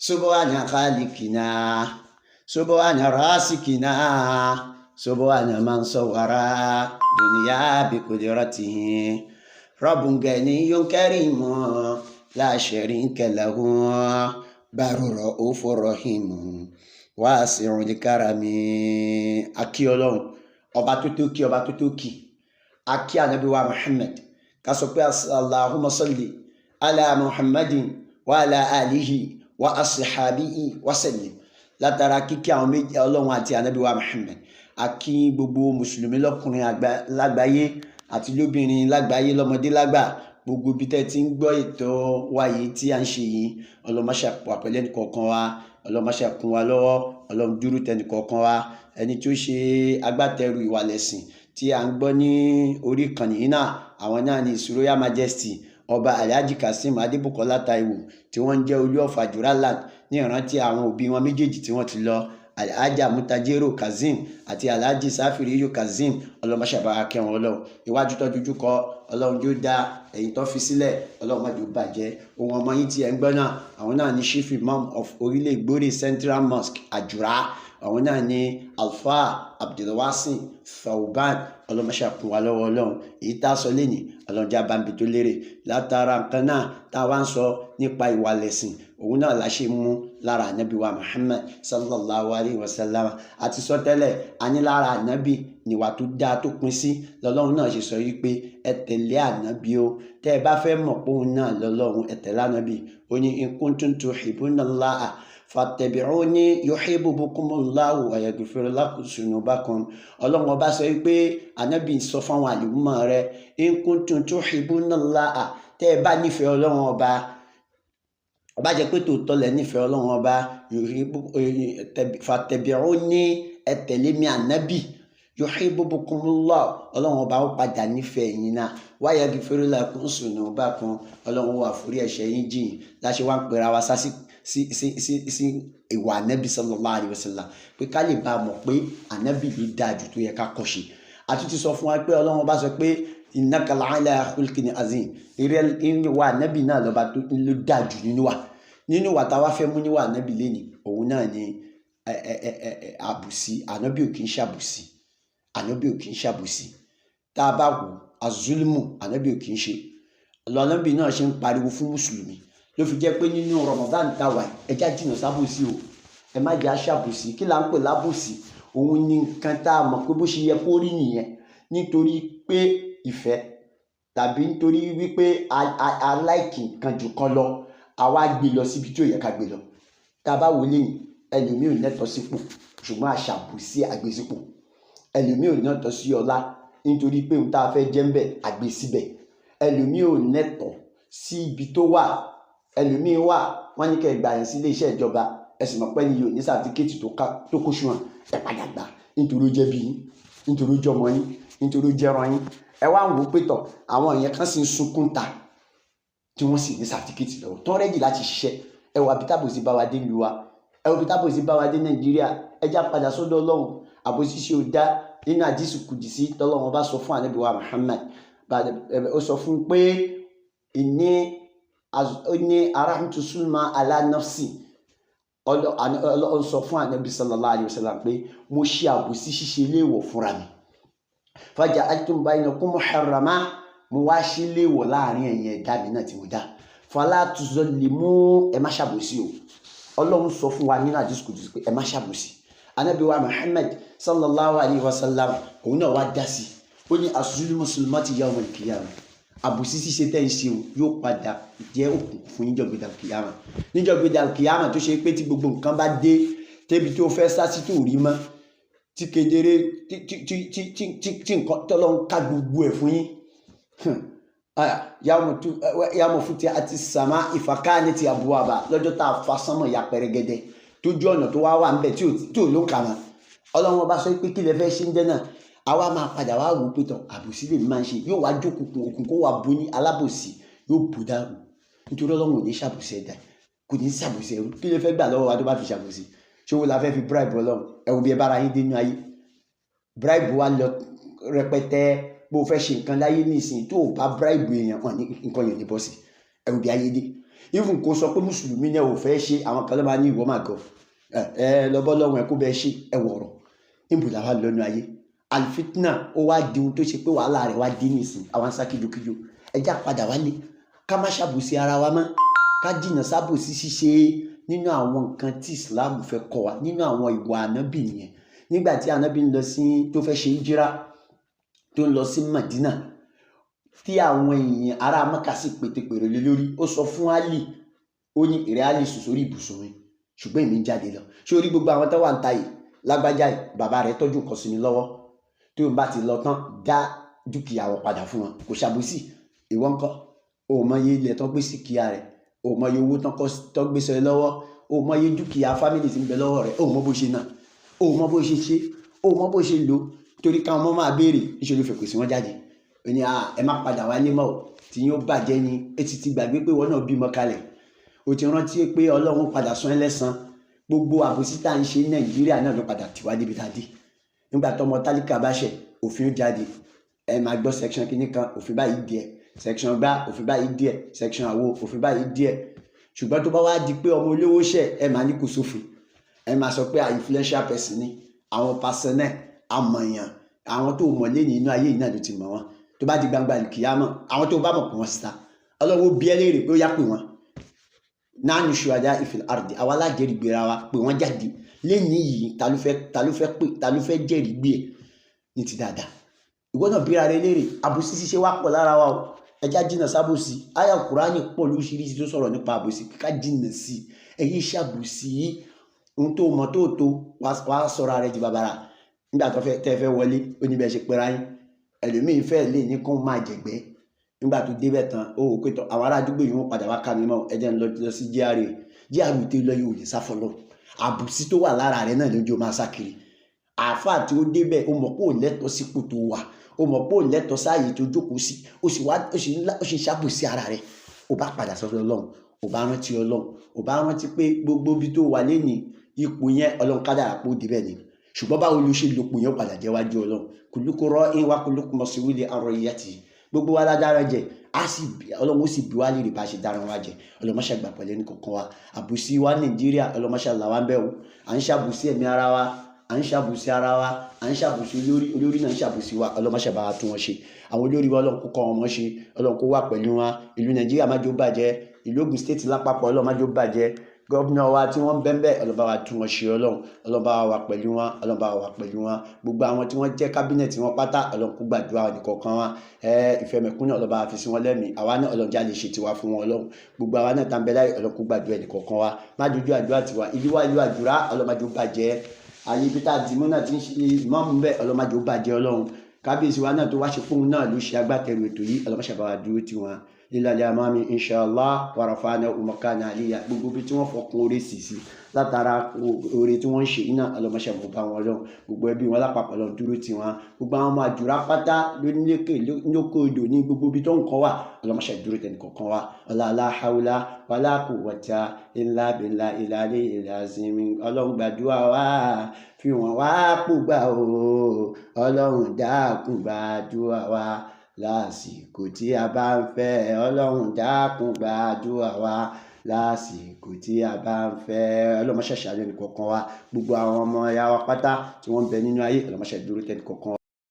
subhana khaliqina subhana rasikina subhana man sawara dunya bi qudratihi rabbun ganiyyun karimun la sharika lahu barur raufur rahim wasi'ul karami. Akí Ọlọ́run ọba tó tó kí ọba tó tó kí, akí ànábì wa Muhammad ká sọ pé Allahumma salli ala Muhammadin wa ala alihi wa ashabihi wa sallim. Látara kíkí àwọn méjì Ọlọ́run àti ànábì wa Muhammad, akí gbogbo mùsùlùmí lọ́kùnrin lágbàáyé àti lóbìnrin lágbàáyé, lọ́mọdé lágbà, gbogbo bí tẹ́ ti ń gbọ́ ètò wa yìí tí à ń ṣe yìí. Ọlọ́run má ṣe wà pẹ̀lú ẹnì kọ̀ọ̀kan wa, Ọlọ́run má ṣe kún wa lọ́wọ́, Ọlọ́run dúró tẹnì kọ̀ọ̀kan wa. Ẹni tí ó ṣe agbátẹrù Iwalesin tí à ń gbọ́ ní orí ìkànnì yìí náà, àwọn náà ni His Royal Majesty ọba Alhaji Kazeem Adebukanla Taiwo, tí wọ́n ń jẹ́ olú of Ajura land, ní ìrántí àwọn òbí wọn méjèèjì tí wọ́n ti lọ, Alhaja Mutajero Kazeem àti Alhaji Safiriyo Kazeem. Ọlọ́run má ṣe bá wa kẹ́ wọn Ọlọ́run. Iwájú tó dojú kọ Ọlọ́run yóò dá, ẹ̀yìn tó fi sílẹ̀ Ọlọ́run má jẹ́ ó bàjẹ́. Ohun ọmọ yín tí ẹ̀ ń gbọ́ náà, àwọn náà ni Chief Imam of Orílẹ̀ Ìgbórè Central Mosque Ajura, àwọn náà ni Alfa Abdulwasin Thawban. Ọlọ́run má ṣe kún wa lọ́wọ́ Ọlọ́run. Èyí tá a sọ lénìí Ọlọ́run já bá ń bi tó lérè. Látara nǹkan náà tá a wá ń sọ nípa Iwalesin, òun náà la ṣe mú lára ànábì wa Muhammad sallallahu alayhi wa sallam. Àti sọ tẹ́lẹ̀, a ní lára ànábì níwà tó dáa tó pin sí. Lọ́lọ́run náà ṣe sọ yìí pé ẹ tẹ̀lé ànábì o. Tẹ́ ẹ bá fẹ́ mọ̀ pé òun náà lọ́lọ́run, ẹ tẹ̀lé ànábì. Ó ní in kuntum tuhibbunallaha fattabi'uni yuhibbukumullahu wa yaghfir lakum dhunubakum. Ọlọ́run ọba sọ wípé ànábì sọ fáwọn àlùmọ́ rẹ̀, in kuntum tuhibbunallaha, tẹ́ ẹ bá nífẹ̀ẹ́ Ọlọ́run ọba, ọba jẹ́ pé tòótọ́ lẹ nífẹ̀ẹ́ Ọlọ́run ọba, fattabi'uni, ẹ tẹ̀lé mi ànábì, yuhibbukumullahu, Ọlọ́run ọba ó padà nífẹ̀ẹ́ yín náà, wa yaghfir lakum dhunubakum, Ọlọ́run wà forí ẹ̀ṣẹ̀ yín jìn. Láṣẹ wá ń pera wa sá sí ìwà ànábì sallallahu alayhi wa sallam, pé ká lè bá a mọ̀ pé ànábì ló dáa jù tó yẹ ká kọ́ ṣe. Àtúntì sọ fún wa pé Ọlọ́run ọba sọ pé innaka la'ala khulqin azim, ìwà ànábì náà lọ́ba tó ló dáa jù nínú wa. Nínú wa táwa fẹ́ mú níwà ànábì lénìí, òun náà ni àbùsí. Ànábì ò kì í ṣàbùsí, ànábì ò kì í ṣàbùsí. Tá a bá wò azulmu, ànábì ò kì í ṣe. Ànábì náà ṣe ń pariwo fún mùsùlùmí, ló fi jẹ́ pé nínú Ramadan táwa ẹja jìnnà sábòsí o, ẹ má jẹ́ aṣàbòsí. Kí là ń pè lábòsí? Òun ni nǹkan tá a mọ̀ pé bó ṣe yẹ kó rí nìyẹn, nítorí pé ìfẹ́ tàbí nítorí wípé a láìkì nǹkan jù kan lọ, àwa gbé lọ síbi tí ò yẹ ká gbé lọ. Tá a bá wò lẹ́yìn, ẹlòmíì ò nẹ́tọ̀ sípò ṣùgbọ́n aṣàbòsí àgbésípò. Ẹlòmíì ò nẹ́tọ̀ sí ọlá nítorí pé ohun tá a fẹ́ jẹ́ ń bẹ̀ àgbé síbẹ̀. Ẹlòmíì ò nẹ́tọ̀ sí ibi tó wà. Ẹlòmíì wà, wọ́n ní kẹ́ ẹ gbà yẹn sí ilé iṣẹ́ ìjọba, ẹ sì mọ̀ pé ní yóò ní sàtífíkẹ́tì tó kó ṣùwọ̀n, ẹ padà gbà nítorí ó jẹ́ bí yín, nítorí ó jọmọ yín, nítorí ó jẹ́ran yín. Ẹ wá ń wò ó pé tọ̀, àwọn èèyàn kan sì ń sunkún ta tí wọ́n sì ní sàtífíkẹ́tì lọ́wọ́, tó rẹ́dì láti ṣiṣẹ́. Ẹ wà bí tábòsí bá wa dé lu wa, ẹ wò bí tábòsí bá wa dé Nàìjíríà. Ẹ já padà sọ́dọ̀ Ọlọ́run. Àbòsí ṣe ò dá. Nínú àdísì kùdìsí tọ́lọ́run bá sọ fún ànábì wa Muhammad, ó sọ fún pé inni aramtu sulma ala nafsi. Ọlọ́run sọ fún ànábì sallallahu alayhi wa sallam pé mo ṣe àbòsí ṣíṣe léèwọ̀ fúnra mi. Faja'altum bainakum muharrama, mo wá ṣe léèwọ̀ láàrin ẹ̀yin ẹ̀dá mi náà tí mo dá. Fala tuzallimu, ẹ má ṣàbòsí o. Ọlọ́run sọ fún wa nínú àdísì kùdìsí pé ẹ má ṣàbòsí. Ànábì wa Muhammad sallallahu alayhi wa sallam òun náà wá dá sí. Ó ní as-zulmu zulmati yawm al-qiyamah, àbòsí ṣíṣe tẹ́ ń ṣe o yóò padà jẹ́ òkùnkùn fún níjọ́ gbéra kìyàmà. Níjọ́ gbéra kìyàmà tó ṣe pé tí gbogbo nǹkan bá dé, tẹ́bi tó fẹ́ sá sí tó rí mọ́, tí kedere tí nǹkan tọ́lọ́ ń ká gbogbo ẹ̀ fún yín. Yawma futihati as-sama'u fakanati abwaba, lọ́jọ́ tá a fa sánmọ̀ ya pẹrẹgẹdẹ, tójú ọ̀nà tó wá wà ń bẹ̀ tí ò ló ń kà mọ́. Ọlọ́run ọba sọ pé kí lẹ fẹ́ ṣe ń jẹ́ náà, àwa máa padà wá wò pé tán àbòsí lè máa ń ṣe, yóò wá jókòó òkun kó wà bó ní alábòsí, yóò bò dáhùn. Nítorí Ọlọ́run ò ní ṣàbòsí ẹ̀dá, kò ní ṣàbòsí ẹrú. Kí lè fẹ́ gbà lọ́wọ́ wa tó bá fi ṣàbòsí? ṣòwò la fẹ́ fi bribe Ọlọ́run? Ẹ wo bí ẹ bára yín dé nínú ayé. Bribe wa lọ rẹpẹtẹ, bó fẹ́ ṣe nǹkan láyé nísìnyí tó o bá bribe èèyàn hàn ní nǹkan yẹn ní bọ́sì. Ẹ wo bí ayé dé. even kó sọ pé mùsùlùmí náà ò fẹ́ ṣe àwọn kan ló máa ní ìwọ máa gọ̀ lọ́bọ́ lọ́wọ́ ẹ̀ kó bẹ́ẹ̀ ṣe wọ̀rọ̀ níbo làwa lọ́nu ayé alifitna ó wá di ohun tó ṣe pé wàhálà rẹ̀ wá dín nìsín àwọn sá kíjokíjo ẹjá padà wálé ká má ṣàbòsí ara wa mọ́ ká jìnnà sábòsí ṣíṣe nínú àwọn nǹkan tí Islam fẹ́ kọ́ wa nínú àwọn ìwà ànábì nìyẹn nígbà tí ànábì ń lọ sí tó fẹ́ ṣe hijira tó ń lọ sí Madina tí àwọn èèyàn ará Mẹ́kà sì pètèpèrè lé lórí ó sọ fún Ali ó ní ìrẹ́ Ali sùn sórí ibùsùn mi ṣùgbọ́n èmi ń jáde lọ ṣé orí gbogbo àwọn tó wà ń ta yìí lágbájá yìí bàbá rẹ̀ tọ́jú nǹkan sí mi lọ́wọ́ tí òun bá ti lọ tán dá dúkìá wọn padà fún wọn kò ṣàbòsí ìwọ ńkọ́ o mọ iye ilẹ̀ tó gbé sí kíá rẹ̀ o mọ iye owó tó gbé sọ ẹ lọ́wọ́ o mọ iye dúkìá fámìlì tí ń bẹ lọ́wọ́ rẹ̀ o mọ bó ṣe náà o mọ bó ṣe ṣe o mọ bó ṣe lò torí káwọn ọmọ máa béèrè níṣẹ́ ló fẹ́ pèsè wọn jáde ó ní ẹ má padà wálé mọ́ tí yóò bàjẹ́ ni etí ti gbàgbé pé wọn náà bímọ kalẹ̀ o ti rántí pé Ọlọ́run padà san ẹ́ lẹ́san gbogbo àbòsí tá à ń ṣe ní Nàìjíríà náà ló padà tì wá débi tá a dé nígbà tọmọ tálíkà bá ṣẹ̀ òfin ó jáde ẹ máa gbọ́ section kìíní kan òfin báyìí díẹ̀ section gbá òfin báyìí díẹ̀ section àwo òfin báyìí díẹ̀ ṣùgbọ́n tó bá wá di pé ọmọ olówó ṣẹ̀ ẹ máa ní kò sófin ẹ máa sọ pé influential person ni àwọn personnel amọ̀yàn àwọn tó mọ̀ lé nínú ayé yìí náà ló ti mọ̀ wọn tó bá di gbangba kìyàmọ̀ àwọn tó bá mọ̀ pé wọ́n síta Ọlọ́run bí ẹ léèrè pé ó yá pè wọ́n náà ní ṣùwádà ìfìl àrùdì àwa alájẹrìí gbéra wa pé wọ́n jáde lẹ́yìn yìí ta ló fẹ́ jẹ́rìí gbé ẹ̀ ní ti dáadáa ìwọ náà bíra rẹ léèrè àbòsí ṣíṣe wá pọ̀ lára wa o ẹja jìnnà sábòsí àyá Kùránì pọ̀ lóríṣiríṣi tó sọ̀rọ̀ nípa àbòsí ká jìnnà sí ẹ̀yìn ṣàbòsí ohun tó mọ̀ tó wá sọ̀rọ̀ rẹ di bàbàrà nígbà tó fẹ́ wọlé oníbẹ̀ ṣe pẹ́ra yín ẹlòmíín fẹ́ lè ní kó máa jẹ̀gbẹ́ nígbà tó débẹ̀ tán ó wò pé tọ́ àwọn ará àdúgbò yìí wọ́n padà wá ká mi mọ́ ẹjẹ́ ń lọ sí GRA tó lọ yóò lè sá fọlọ́ àbòsí tó wà lára rẹ náà lójú máa sá kiri àáfàá tí ó débẹ̀ ó mọ̀ pé ò lẹ́tọ̀ọ́ sípò tó wà ó mọ̀ pé ò lẹ́tọ̀ọ́ sáàyè tó jókòó sí ó sì ṣàbòsí ara rẹ̀ ó bá padà sọ́dọ̀ Ọlọ́run ó bá rántí Ọlọ́run ó bá rántí pé gbogbo ibi tó wà lẹ́nìí ipò yẹn Ọlọ́run kádàrá pé ó débẹ̀ ni ṣùgbọ́n báwo ló ṣe lòpò yẹn padà jẹ́ wájú Ọlọ́run kullukum ra'in wa kullukum mas'ulun 'an ra'iyyatihi gbogbo wa ládára jẹ Ọlọ́run ó sì bí wá lè bá ṣe dára wa jẹ Ọlọ́run máṣe gbà pẹ̀lẹ́ ní kọ̀ọ̀kan wa àbòsí wa Nàìjíríà Ọlọ́run máṣe là wá ń bẹ̀ wò à ń ṣàbòsí ẹ̀mí ara wa à ń ṣàbòsí ara wa à ń ṣàbòsí olórí náà ń ṣàbòsí wa Ọlọ́run máṣe bá wa tún wọn ṣe àwọn olórí wa Ọlọ́run kó kọ́ wọn mọ́ ṣe Ọlọ́run kó wà pẹ̀lú wọn ìlú Nàìjíríà má jẹ́ ó bàjẹ́ ìlú Ògùn state lápapọ̀ Ọlọ́run má jẹ́ ó bàjẹ́ gọ́vnà wa tí wọ́n bẹ́ẹ̀ Ọlọ́run bá wa tún wọn ṣe Ọlọ́run bá wa pẹ̀lú wọn Ọlọ́run bá wa pẹ̀lú wọn gbogbo àwọn tí wọ́n jẹ́ kábínẹ̀tì wọn pátá Ọlọ́run kó gbàdúrà nìkọ̀ọ̀kan wa ìfẹ́ mẹ̀kúnnù Ọlọ́run bá wa fi sí wọn lẹ́mìí àwa náà Ọlọ́run já lè ṣe tiwa fún wọn Ọlọ́run gbogbo àwa náà tàbí láì Ọlọ́run kó gbàdúrà nìkọ̀ọ̀kan wa má dojú àdúrà tiwa ìlú wa ìlú Àjùrà Ọlọ́run má jẹ́ ó bàjẹ́ ayé peter àdìmú náà ti ń ṣe ìmọ̀ọ́mù bẹ́ẹ̀ Ọlọ́run má jẹ́ ó bàjẹ́ Ọlọ́run kábíyèsí wa náà tó wá ṣe fóun náà ló ṣe agbátẹrù ètò yìí Ọlọ́run má ṣe bá wa dúró tiwọn lílàlẹ́ àmàmì inṣàlá wàràfàánà umakana àlíyà gbogbo bí tí wọ́n fọkún orí sì sí látara oore tí wọ́n ń ṣe iná ọlọ́mọṣẹ́ mọ̀ bá wọn lọ́wọ́ gbogbo ẹbí wọn lápapọ̀ lọ dúró tí wọn gbogbo àwọn ọmọ Àjùrà pátá lónílékè lóko odò ní gbogbo bí tó ń kọ́ wà ọlọ́mọṣẹ́ dúró tẹ̀lé kọ̀ọ̀kan wa ọ̀làlá haúlá wàlá quwwata illa billahi al-aliyyil azim ọlọ́run gbàdúrà wa fi wọ́n wá pògbà o ọlọ́run dákun gbàdúrà wa lásìkò tí a bá ń fẹ́ ọlọ́run dákun gbàdúrà wa lásìkò tí a bá ń fẹ́ ọlọ́mọṣẹ́ ṣàlẹ́ nìkọ̀ọ̀kan wa gbogbo àwọn ọmọ ẹ̀yà wa pátá tí wọ́n ń bẹ nínú ayé ọlọ́mọṣẹ́ dúró tẹ́ nìkọ̀ọ̀kan wa.